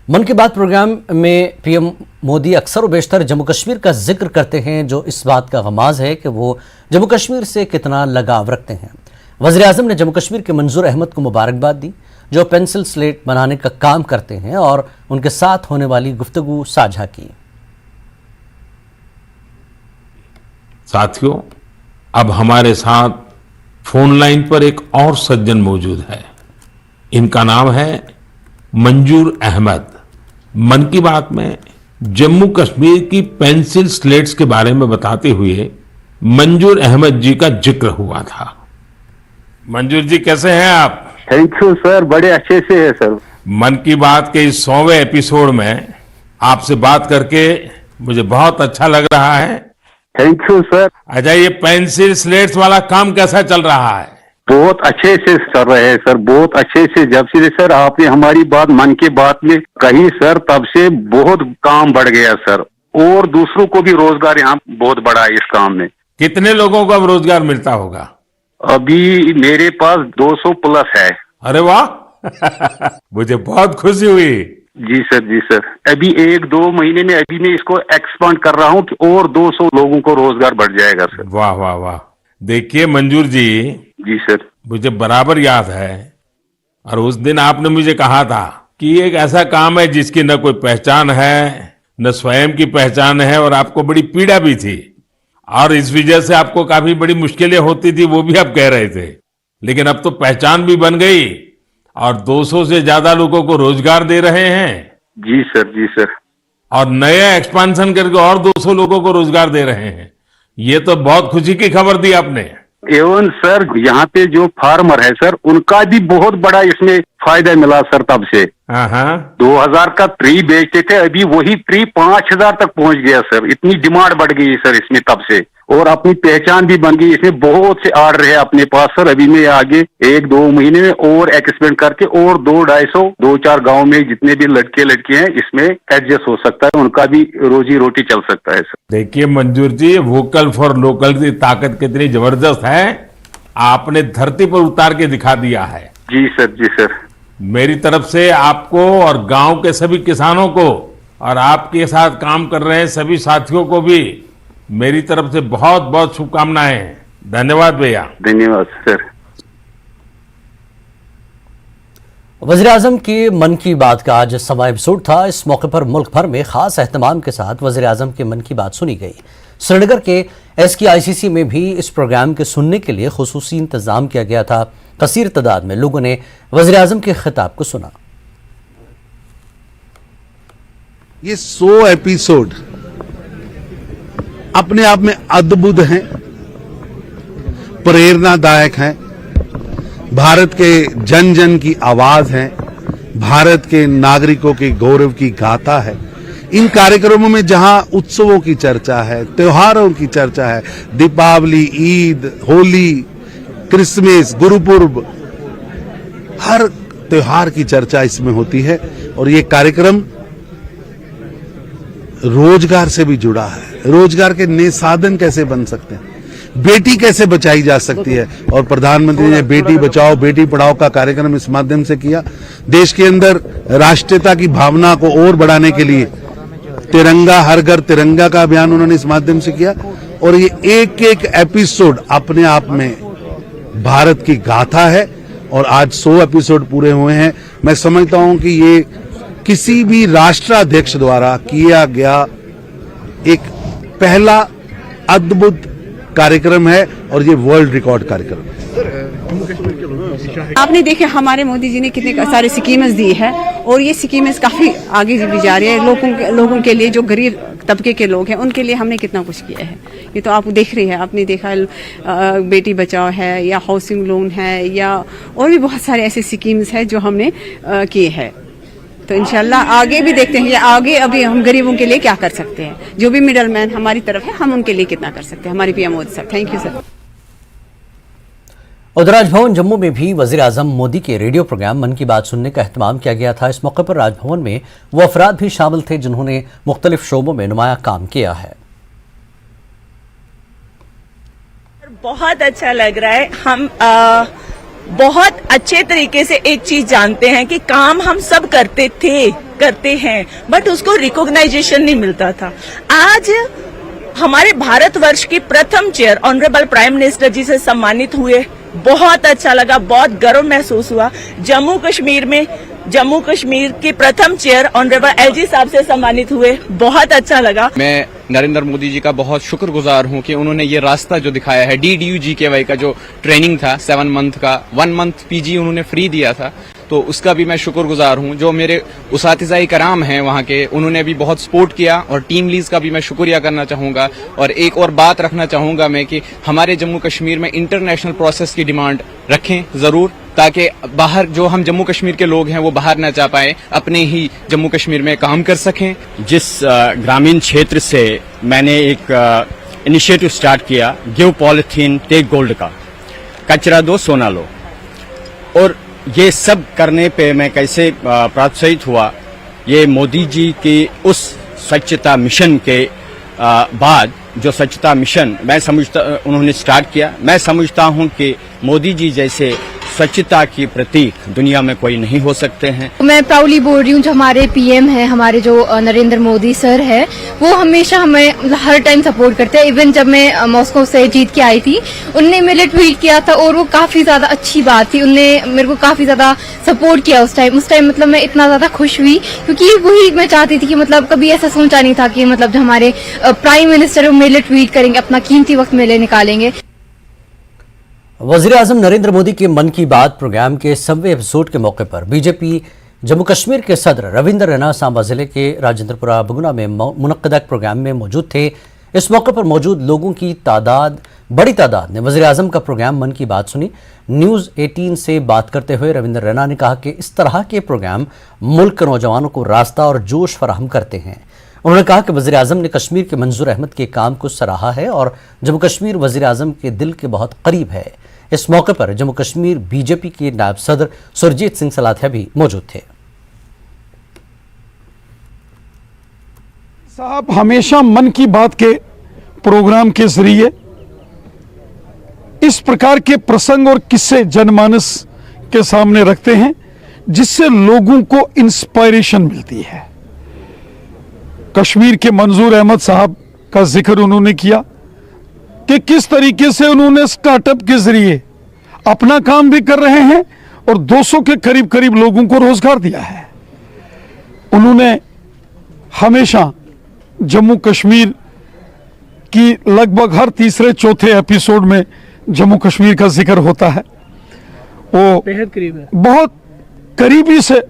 मन की बात प्रोग्राम में पीएम मोदी अक्सर व बेशतर जम्मू कश्मीर का जिक्र करते हैं, जो इस बात का गमाज है कि वो जम्मू कश्मीर से कितना लगाव रखते हैं। वज़ीर आज़म ने जम्मू कश्मीर के मंजूर अहमद को मुबारकबाद दी, जो पेंसिल स्लेट बनाने का काम करते हैं, और उनके साथ होने वाली गुफ्तगू साझा की। साथियों, अब हमारे साथ फोन लाइन पर एक और सज्जन मौजूद है। इनका नाम है मंजूर अहमद। मन की बात में जम्मू कश्मीर की पेंसिल स्लेट्स के बारे में बताते हुए मंजूर अहमद जी का जिक्र हुआ था। मंजूर जी, कैसे हैं आप? थैंक यू सर, बड़े अच्छे से है सर। मन की बात के इस 100वें एपिसोड में आपसे बात करके मुझे बहुत अच्छा लग रहा है। Thank you sir. अच्छा, ये पेंसिल स्लेट्स वाला काम कैसा चल रहा है? बहुत अच्छे से चल रहे हैं सर, बहुत अच्छे से। जब से सर आपने हमारी बात मन की बात में कही सर, तब से बहुत काम बढ़ गया सर, और दूसरों को भी रोजगार यहाँ बहुत बड़ा है इस काम में। कितने लोगों को अब रोजगार मिलता होगा? अभी मेरे पास 200 प्लस है। अरे वाह मुझे बहुत खुशी हुई। जी सर, जी सर। अभी 1-2 महीने में अभी मैं इसको एक्सपांड कर रहा हूँ कि और 200 लोगों को रोजगार बढ़ जाएगा सर। वाह वाह वाह। देखिए मंजूर जी, जी सर, मुझे बराबर याद है, और उस दिन आपने मुझे कहा था कि ये एक ऐसा काम है जिसकी न कोई पहचान है, न स्वयं की पहचान है, और आपको बड़ी पीड़ा भी थी, और इस वजह से आपको काफी बड़ी मुश्किलें होती थी, वो भी आप कह रहे थे। लेकिन अब तो पहचान भी बन गई और 200 से ज्यादा लोगों को रोजगार दे रहे हैं। जी सर, जी सर। और नया एक्सपांशन करके और 200 लोगों को रोजगार दे रहे हैं। ये तो बहुत खुशी की खबर दी आपने। एवं सर, यहाँ पे जो फार्मर है सर, उनका भी बहुत बड़ा इसमें फायदा मिला सर। तब से 2000 का ट्री बेचते थे, अभी वही ट्री 5000 तक पहुंच गया सर। इतनी डिमांड बढ़ गई सर इसमें तब से, और अपनी पहचान भी बन गई। इसमें बहुत से ऑर्डर है अपने पास सर। अभी मैं आगे 1-2 महीने में और एक्सपेंड करके और 200-250 2-4 गांव में जितने भी लड़के लड़के हैं इसमें एडजस्ट हो सकता है, उनका भी रोजी रोटी चल सकता है सर। देखिए मंजूर जी, वोकल फॉर लोकल की ताकत कितनी जबरदस्त है, आपने धरती पर उतार के दिखा दिया है। जी सर, जी सर। मेरी तरफ से आपको और गांव के सभी किसानों को और आपके साथ काम कर रहे हैं सभी साथियों को भी मेरी तरफ से बहुत बहुत शुभकामनाएं। धन्यवाद भैया। धन्यवाद सर। वज़ीर आज़म की मन की बात का आज 100वां एपिसोड था। इस मौके पर मुल्क भर में खास एहतमाम के साथ वज़ीर आज़म की मन की बात सुनी गई। श्रीनगर के SKICC में भी इस प्रोग्राम के सुनने के लिए खुसूसी इंतजाम किया गया था। कसीर तादाद में लोगों ने वज़ीर आज़म के खिताब को सुना। ये 100 एपिसोड अपने आप में अद्भुत हैं, प्रेरणादायक हैं, भारत के जन जन की आवाज है, भारत के नागरिकों के गौरव की गाथा है। इन कार्यक्रमों में जहां उत्सवों की चर्चा है, त्योहारों की चर्चा है, दीपावली, ईद, होली, क्रिसमस, गुरुपुर्ब, हर त्योहार की चर्चा इसमें होती है। और ये कार्यक्रम रोजगार से भी जुड़ा है। रोजगार के नए साधन कैसे बन सकते हैं, बेटी कैसे बचाई जा सकती है, और प्रधानमंत्री ने बेटी बचाओ बेटी पढ़ाओ का कार्यक्रम इस माध्यम से किया। देश के अंदर राष्ट्रीयता की भावना को और बढ़ाने के लिए तिरंगा हर घर तिरंगा का अभियान उन्होंने इस माध्यम से किया। और ये एक एक एपिसोड अपने आप में भारत की गाथा है। और आज 100 एपिसोड पूरे हुए हैं। मैं समझता हूं कि ये किसी भी राष्ट्राध्यक्ष द्वारा किया गया एक पहला अद्भुत कार्यक्रम है, और ये वर्ल्ड रिकॉर्ड कार्यक्रम है। आपने देखा हमारे मोदी जी ने कितने सारे स्कीम्स दी है, और ये स्कीम्स काफी आगे भी जा रही है। लोगों के लिए, जो गरीब तबके के लोग हैं, उनके लिए हमने कितना कुछ किया है। ये तो आप देख रहे हैं, आपने देखा बेटी बचाओ है, या हाउसिंग लोन है, या और भी बहुत सारे ऐसे स्कीम्स हैं जो हमने किए हैं। तो इंशाल्लाह आगे भी देखते हैं, आगे अभी हम गरीबों के लिए क्या कर सकते हैं, जो भी मिडल मैन हमारी तरफ है, हम उनके लिए कितना कर सकते हैं। हमारे पीएम मोदी साहब, थैंक यू सर। उधर राजभवन जम्मू में भी वज़ीर आज़म मोदी के रेडियो प्रोग्राम मन की बात सुनने का एहतमाम किया गया था। इस मौके पर राजभवन में वो अफराद भी शामिल थे जिन्होंने मुख्तलिफ शोबों में नुमाया काम किया है। बहुत अच्छा लग रहा है। हम बहुत अच्छे तरीके से एक चीज जानते हैं कि काम हम सब करते हैं, बट उसको रिकॉग्नाइजेशन नहीं मिलता था। आज हमारे भारतवर्ष की प्रथम चेयर ऑनरेबल प्राइम मिनिस्टर जी से सम्मानित हुए, बहुत अच्छा लगा, बहुत गर्व महसूस हुआ। जम्मू कश्मीर की प्रथम चेयर ऑनरेबल एलजी साहब से सम्मानित हुए, बहुत अच्छा लगा। मैं नरेंद्र मोदी जी का बहुत शुक्रगुजार हूं कि उन्होंने ये रास्ता जो दिखाया है, DDU-GKY का जो ट्रेनिंग था 7 मंथ का, 1 मंथ PG उन्होंने फ्री दिया था, तो उसका भी मैं शुक्रगुजार हूं। जो मेरे उसातिज़ाए कराम हैं वहां के, उन्होंने भी बहुत सपोर्ट किया, और टीम लीज का भी मैं शुक्रिया करना चाहूंगा। और एक और बात रखना चाहूंगा मैं कि हमारे जम्मू कश्मीर में इंटरनेशनल प्रोसेस की डिमांड रखें जरूर, ताकि बाहर जो हम जम्मू कश्मीर के लोग हैं वो बाहर न जा पाए, अपने ही जम्मू कश्मीर में काम कर सकें। जिस ग्रामीण क्षेत्र से मैंने एक इनिशिएटिव स्टार्ट किया, गिव पॉलिथीन टेक गोल्ड का, कचरा दो सोना लो, और ये सब करने पे मैं कैसे प्रोत्साहित हुआ, ये मोदी जी के उस स्वच्छता मिशन के बाद जो स्वच्छता मिशन मैं समझता उन्होंने स्टार्ट किया, मैं समझता हूं कि मोदी जी जैसे स्वच्छता की प्रतीक दुनिया में कोई नहीं हो सकते हैं। मैं प्राउडली बोल रही हूँ, जो हमारे PM है, हमारे जो नरेंद्र मोदी सर है, वो हमेशा हमें हर टाइम सपोर्ट करते हैं। इवन जब मैं मॉस्को से जीत के आई थी, उनने मेरे लिए ट्वीट किया था, और वो काफी ज्यादा अच्छी बात थी, उनने मेरे को काफी ज्यादा सपोर्ट किया उस टाइम मतलब मैं इतना ज्यादा खुश हुई, क्योंकि वही मैं चाहती थी कि मतलब कभी ऐसा सोचा नहीं था कि मतलब जो हमारे प्राइम मिनिस्टर मेरे लिए ट्वीट करेंगे, अपना कीमती वक्त मेरे लिए निकालेंगे। वज़ीर आज़म नरेंद्र मोदी के मन की बात प्रोग्राम के 100वें एपिसोड के मौके पर बीजेपी जम्मू कश्मीर के सदर रविंदर रैना सांबा जिले के राजेंद्रपुरा बगुना में मुनक्कदा प्रोग्राम में मौजूद थे। इस मौके पर मौजूद लोगों की बड़ी तादाद ने वज़ीर आज़म का प्रोग्राम मन की बात सुनी। न्यूज़ 18 से बात करते हुए रविंदर रैना ने कहा कि इस तरह के प्रोग्राम मुल्क के नौजवानों को रास्ता और जोश फराहम करते हैं। उन्होंने कहा कि वज़ीर आज़म ने कश्मीर के मंजूर अहमद के काम को सराहा है और जम्मू कश्मीर वज़ीर आज़म के दिल के बहुत करीब है। इस मौके पर जम्मू कश्मीर बीजेपी के नायब सदर सुरजीत सिंह सलाथिया भी मौजूद थे। साहब हमेशा मन की बात के प्रोग्राम के जरिए इस प्रकार के प्रसंग और किस्से जनमानस के सामने रखते हैं, जिससे लोगों को इंस्पायरेशन मिलती है। कश्मीर के मंजूर अहमद साहब का जिक्र उन्होंने किया कि किस तरीके से उन्होंने स्टार्टअप के जरिए अपना काम भी कर रहे हैं और 200 के करीब करीब लोगों को रोजगार दिया है। उन्होंने हमेशा जम्मू कश्मीर की लगभग हर तीसरे चौथे एपिसोड में जम्मू कश्मीर का जिक्र होता है। वो बेहद करीब है, बहुत करीबी से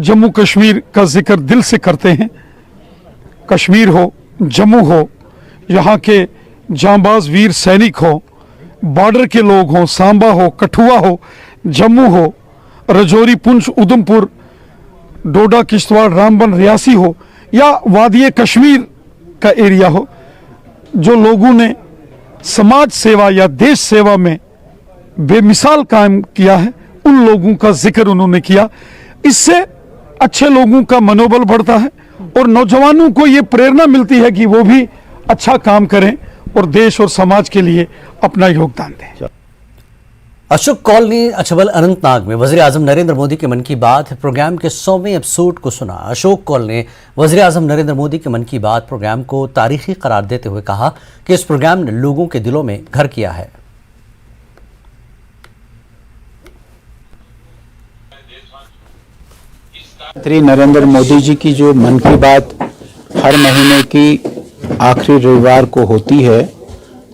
जम्मू कश्मीर का जिक्र दिल से करते हैं। कश्मीर हो, जम्मू हो, यहाँ के जांबाज वीर सैनिक हो, बॉर्डर के लोग हों, सांबा हो, कठुआ हो, जम्मू हो, रजौरी, पुंछ, उधमपुर, डोडा, किश्तवाड़, रामबन, रियासी हो, या वादी कश्मीर का एरिया हो, जो लोगों ने समाज सेवा या देश सेवा में बेमिसाल काम किया है, उन लोगों का जिक्र उन्होंने किया। इससे अच्छे लोगों का मनोबल बढ़ता है और नौजवानों को ये प्रेरणा मिलती है कि वो भी अच्छा काम करें और देश और समाज के लिए अपना योगदान दें। अशोक कौल ने अछबल अनंतनाग में वज़ीर आज़म नरेंद्र मोदी के मन की बात प्रोग्राम के 100वें एपिसोड को सुना। अशोक कौल ने वज़ीर आज़म नरेंद्र मोदी के मन की बात प्रोग्राम को तारीखी करार देते हुए कहा कि इस प्रोग्राम ने लोगों के दिलों में घर किया है। श्री नरेंद्र मोदी जी की जो मन की बात हर महीने की आखिरी रविवार को होती है,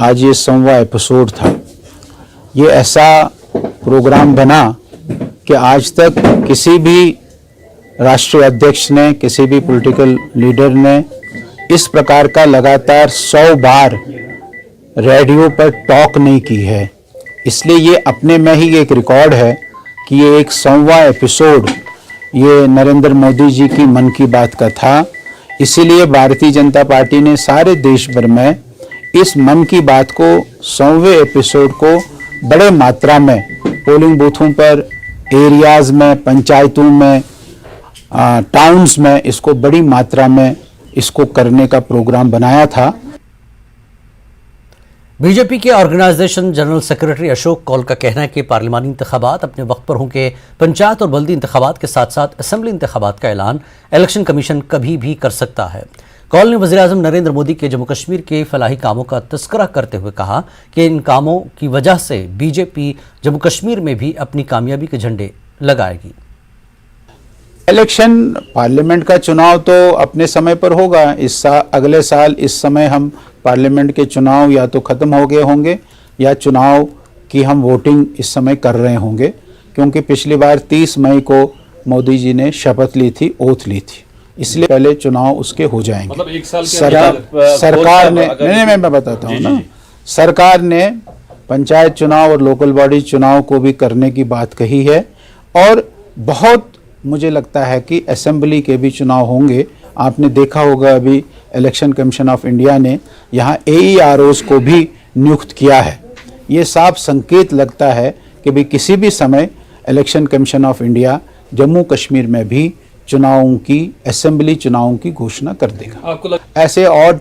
आज ये 100वां एपिसोड था। ये ऐसा प्रोग्राम बना कि आज तक किसी भी राष्ट्रीय अध्यक्ष ने, किसी भी पॉलिटिकल लीडर ने इस प्रकार का लगातार 100 बार रेडियो पर टॉक नहीं की है। इसलिए ये अपने में ही एक रिकॉर्ड है कि ये एक 100वां एपिसोड ये नरेंद्र मोदी जी की मन की बात का था। इसीलिए भारतीय जनता पार्टी ने सारे देश भर में इस मन की बात को 100वें एपिसोड को बड़े मात्रा में पोलिंग बूथों पर, एरियाज में, पंचायतों में, टाउन्स में इसको बड़ी मात्रा में इसको करने का प्रोग्राम बनाया था। बीजेपी के organisation general secretary Ashok Kaul का कहना है कि पार्लिमानी इंतखाबात अपने वक्त पर होंगे। पंचायत और बल्दी इंतखाबात के साथ साथ असेंबली इंतखाबात का ऐलान इलेक्शन कमीशन कभी भी कर सकता है। कौल ने वज़ीर-ए-आज़म नरेंद्र मोदी के जम्मू कश्मीर के फलाही कामों का तस्करा करते हुए कहा कि इन कामों की वजह से बीजेपी जम्मू कश्मीर में भी अपनी कामयाबी के झंडे लगाएगी। इलेक्शन पार्लियामेंट का चुनाव तो अपने समय पर होगा। अगले साल इस समय हम पार्लियामेंट के चुनाव या तो खत्म हो गए होंगे या चुनाव की हम वोटिंग इस समय कर रहे होंगे, क्योंकि पिछली बार 30 मई को मोदी जी ने शपथ ली थी, ओथ ली थी, इसलिए पहले चुनाव उसके हो जाएंगे। मतलब एक साल सरकार ने मैं बताता हूँ ना, सरकार ने पंचायत चुनाव और लोकल बॉडी चुनाव को भी करने की बात कही है और बहुत मुझे लगता है कि असेंबली के भी चुनाव होंगे। आपने देखा होगा अभी इलेक्शन कमीशन ऑफ इंडिया ने यहाँ AEROs को भी नियुक्त किया है। ये साफ संकेत लगता है कि भी किसी भी समय election commission of India Jammu Kashmir में भी चुनावों की, असेंबली चुनावों की घोषणा कर देगा। आपको ऐसे और